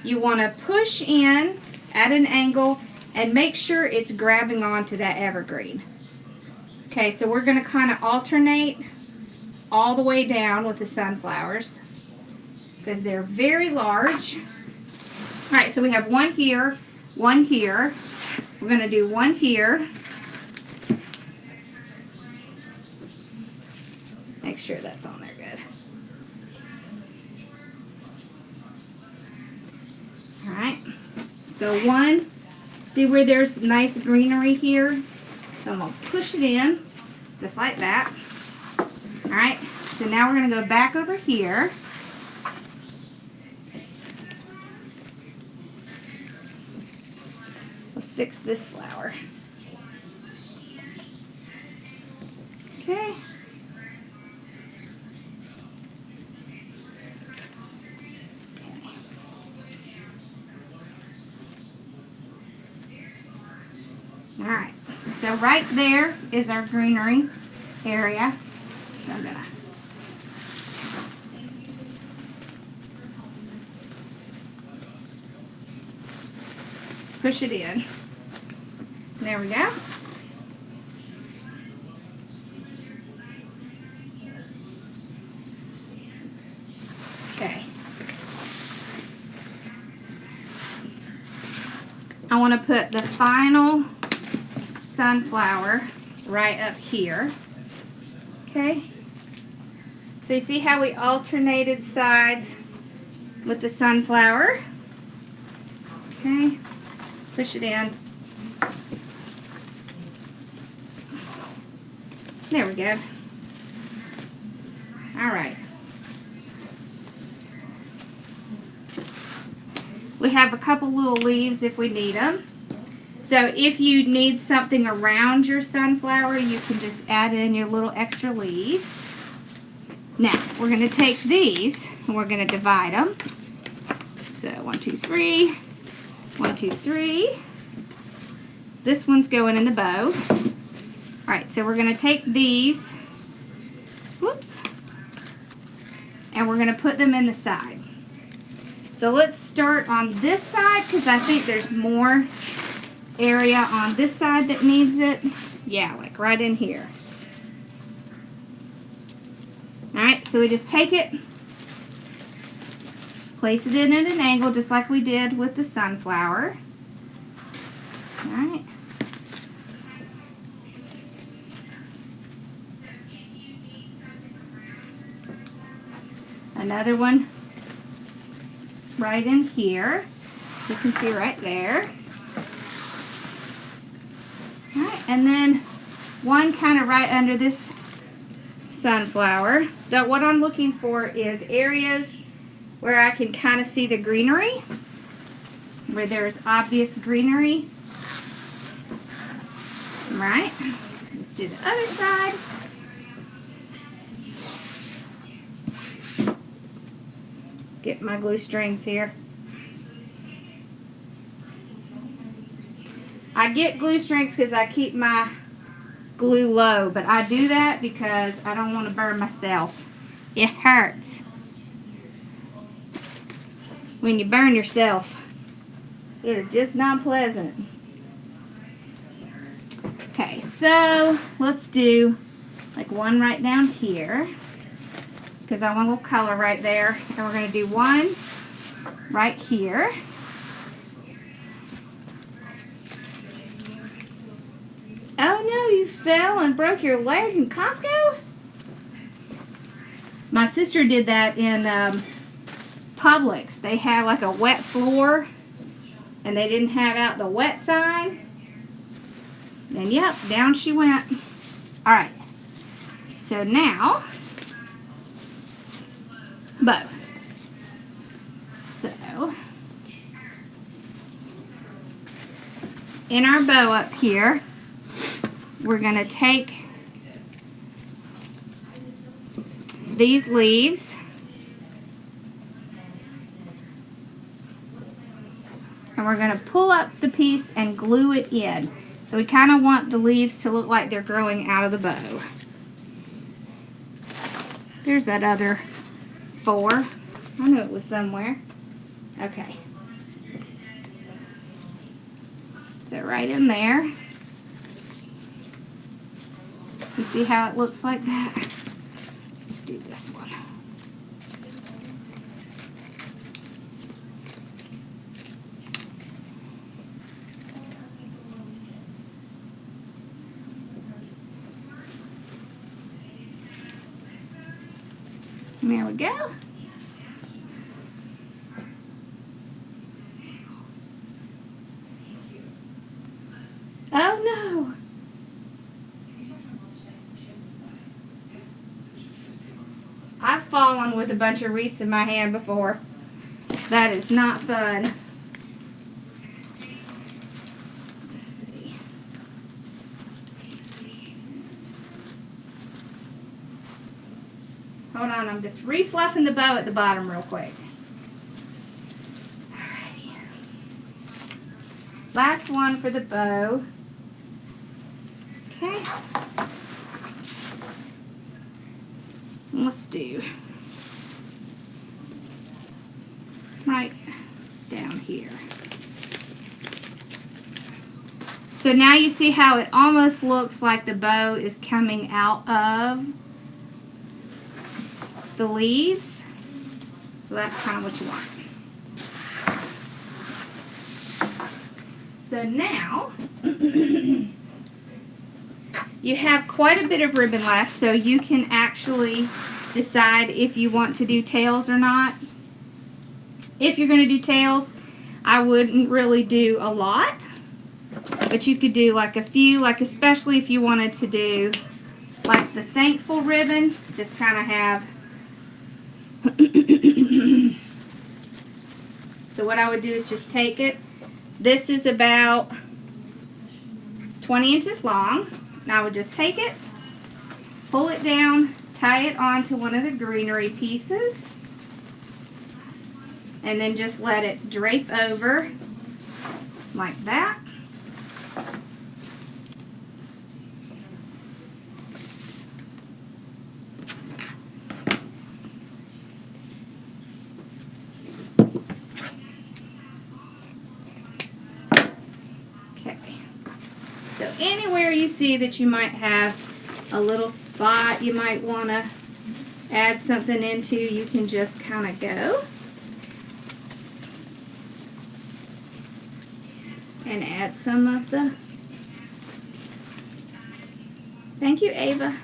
you want to push in at an angle and make sure it's grabbing onto that evergreen. Okay, so we're going to kind of alternate all the way down with the sunflowers because they're very large. Alright, so we have one here, one here. We're going to do one here. Make sure that's on there good. Alright, so one, see where there's nice greenery here? So I'm going to push it in, just like that. Alright, so now we're going to go back over here. Let's fix this flower. Okay. Alright, so right there is our greenery area. So I'm gonna push it in. There we go. Okay. I want to put the final sunflower right up here. Okay. So you see how we alternated sides with the sunflower? Okay. Push it in. There we go. Alright. We have a couple little leaves if we need them. So if you need something around your sunflower, you can just add in your little extra leaves. Now, we're going to take these and we're going to divide them. So 1, 2, 3. 1, 2, 3. This one's going in the bow. Alright, so we're going to take these, whoops, and we're going to put them in the side. So let's start on this side because I think there's more area on this side that needs it. Yeah, like right in here. Alright, so we just take it, place it in at an angle just like we did with the sunflower. Alright. Another one right in here. You can see right there. Alright, and then one kind of right under this sunflower. So what I'm looking for is areas where I can kind of see the greenery, where there's obvious greenery. Right, let's do the other side. Get my glue strings here. I get glue strings because I keep my glue low, but I do that because I don't want to burn myself. It hurts when you burn yourself. It is just not pleasant. Okay, so let's do like one right down here because I want a little color right there, and we're going to do one right here. Oh no, you fell and broke your leg in Costco? My sister did that in Publix. They had like a wet floor and they didn't have out the wet side. And yep, down she went. Alright, so now, bow. in our bow up here, we're going to take these leaves and we're going to pull up the piece and glue it in. So we kind of want the leaves to look like they're growing out of the bow. There's that other 4. I knew it was somewhere. Okay. So right in there. You see how it looks like that? Let's do this one. There we go. Oh no! I've fallen with a bunch of wreaths in my hand before. That is not fun. Let's see. Hold on, I'm just refluffing the bow at the bottom real quick. Alrighty. Last one for the bow. Okay. Let's do right down here. So now you see how it almost looks like the bow is coming out of the leaves. So that's kind of what you want. So now you have quite a bit of ribbon left, so you can actually decide if you want to do tails or not. If you're going to do tails, I wouldn't really do a lot, but you could do like a few, like especially if you wanted to do like the thankful ribbon, just kind of have. So what I would do is just take it. This is about 20 inches long. And I would just take it, pull it down, tie it onto one of the greenery pieces, and then just let it drape over like that. So anywhere you see that you might have a little spot you might want to add something into, you can just kind of go and add some of the, thank you Ava.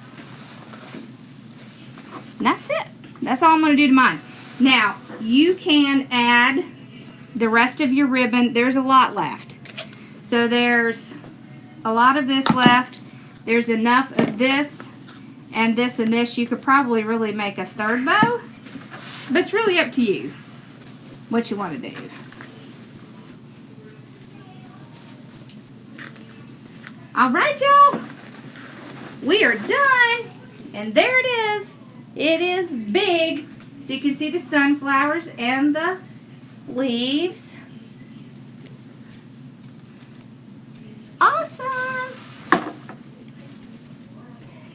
And that's it. That's all I'm going to do to mine. Now you can add the rest of your ribbon. There's a lot left. So there's a lot of this left. There's enough of this and this and this. You could probably really make a third bow, but it's really up to you what you want to do. All right, y'all, we are done, and there it is. It is big, so you can see the sunflowers and the leaves. Awesome.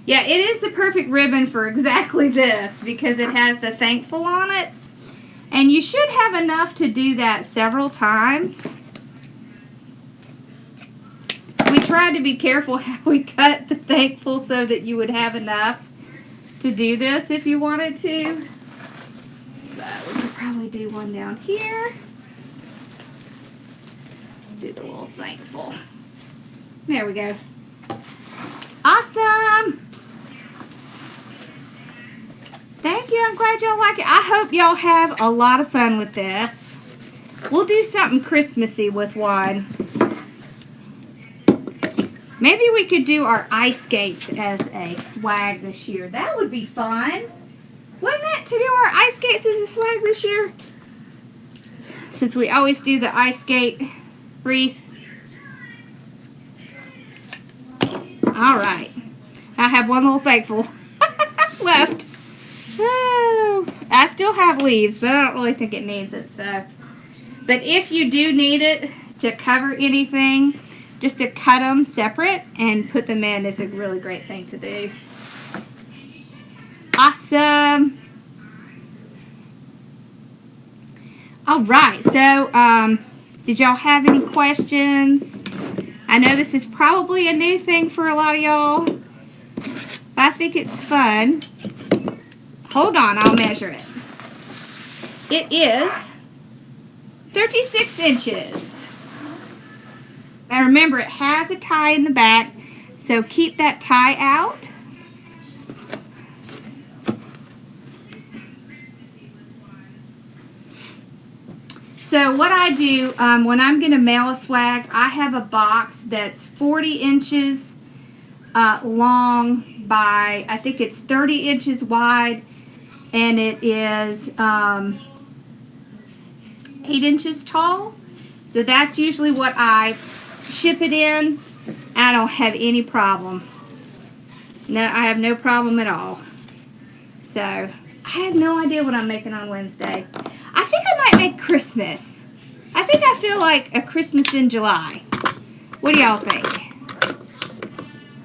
Yeah, it is the perfect ribbon for exactly this because it has the thankful on it. And you should have enough to do that several times. We tried to be careful how we cut the thankful so that you would have enough to do this if you wanted to. So we could probably do one down here. Do the little thankful. There we go. Awesome. Thank you. I'm glad y'all like it. I hope y'all have a lot of fun with this. We'll do something Christmassy with one. Maybe we could do our ice skates as a swag this year. That would be fun. Wouldn't it, to do our ice skates as a swag this year? Since we always do the ice skate wreath. All right. I have one little thankful left. Oh, I still have leaves, but I don't really think it needs it. So, but if you do need it to cover anything, just to cut them separate and put them in is a really great thing to do. Awesome. All right. So, did y'all have any questions? I know this is probably a new thing for a lot of y'all, but I think it's fun. Hold on, I'll measure it. It is 36 inches. Now remember, it has a tie in the back, so keep that tie out. So what I do when I'm going to mail a swag, I have a box that's 40 inches long by, I think it's 30 inches wide, and it is 8 inches tall. So that's usually what I ship it in. I don't have any problem. No, I have no problem at all. So I have no idea what I'm making on Wednesday. I think I might make Christmas. I think I feel like a Christmas in July. What do y'all think?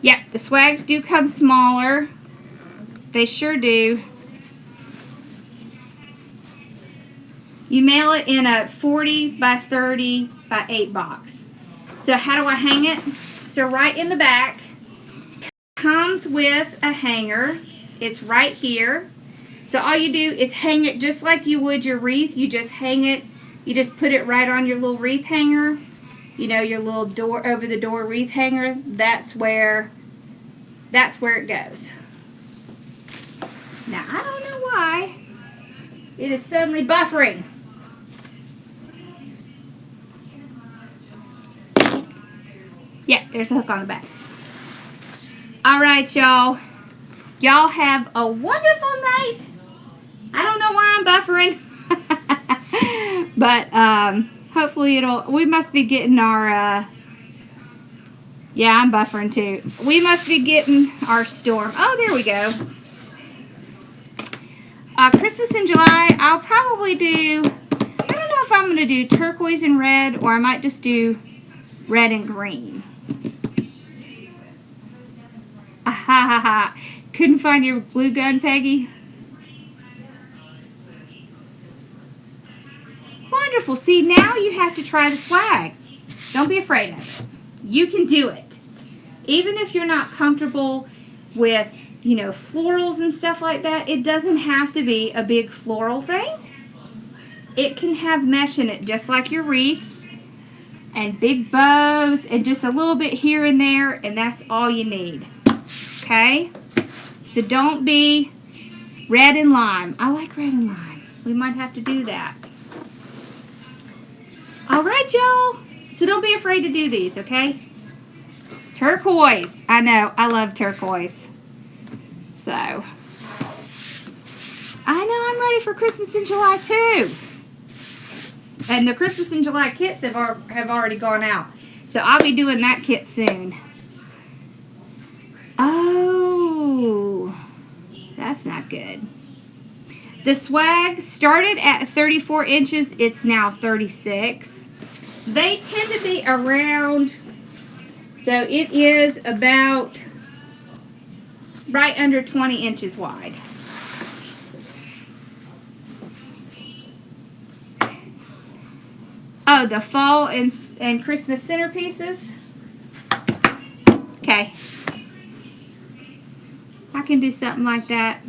Yep, the swags do come smaller. They sure do. You mail it in a 40 by 30 by 8 box. So how do I hang it? So right in the back comes with a hanger. It's right here. So all you do is hang it just like you would your wreath. You just hang it. You just put it right on your little wreath hanger. You know, your little door over the door wreath hanger. That's where it goes. Now I don't know why it is suddenly buffering. Yeah, there's a hook on the back. All right, y'all. Y'all have a wonderful night. I don't know why I'm buffering. But hopefully we must be getting our, yeah, I'm buffering too. We must be getting our storm. Oh, there we go. Christmas in July, I'll probably do, I don't know if I'm going to do turquoise and red, or I might just do red and green. Ha ha ha. Couldn't find your glue gun, Peggy? Wonderful. See, now you have to try the swag. Don't be afraid of it. You can do it. Even if you're not comfortable with, you know, florals and stuff like that, it doesn't have to be a big floral thing. It can have mesh in it, just like your wreaths and big bows and just a little bit here and there, and that's all you need. Okay? So don't be red and lime. I like red and lime. We might have to do that. All right, y'all. So don't be afraid to do these, okay? Turquoise. I know. I love turquoise. So, I know I'm ready for Christmas in July, too. And the Christmas in July kits have already gone out. So, I'll be doing that kit soon. Oh, that's not good. The swag started at 34 inches. It's now 36. They tend to be around, so it is about right under 20 inches wide. Oh, the fall and Christmas centerpieces. Okay. I can do something like that.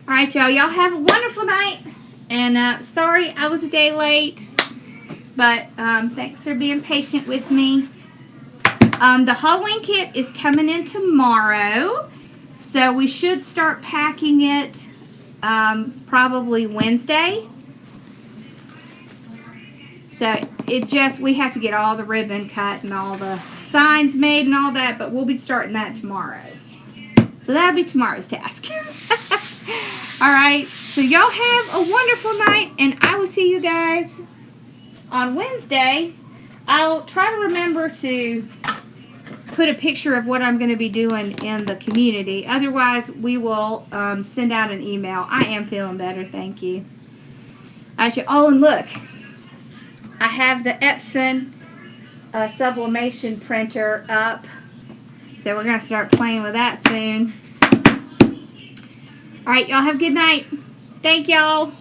Alright, y'all. Y'all have a wonderful night. And sorry I was a day late. But thanks for being patient with me. The Halloween kit is coming in tomorrow. So we should start packing it probably Wednesday. So we have to get all the ribbon cut and all the signs made and all that, but we'll be starting that tomorrow. So that'll be tomorrow's task. Alright, so y'all have a wonderful night, and I will see you guys on Wednesday. I'll try to remember to put a picture of what I'm going to be doing in the community. Otherwise, we will send out an email. I am feeling better, thank you. Oh, and look, I have the Epson sublimation printer up, so we're going to start playing with that soon. All right, y'all have a good night. Thank y'all.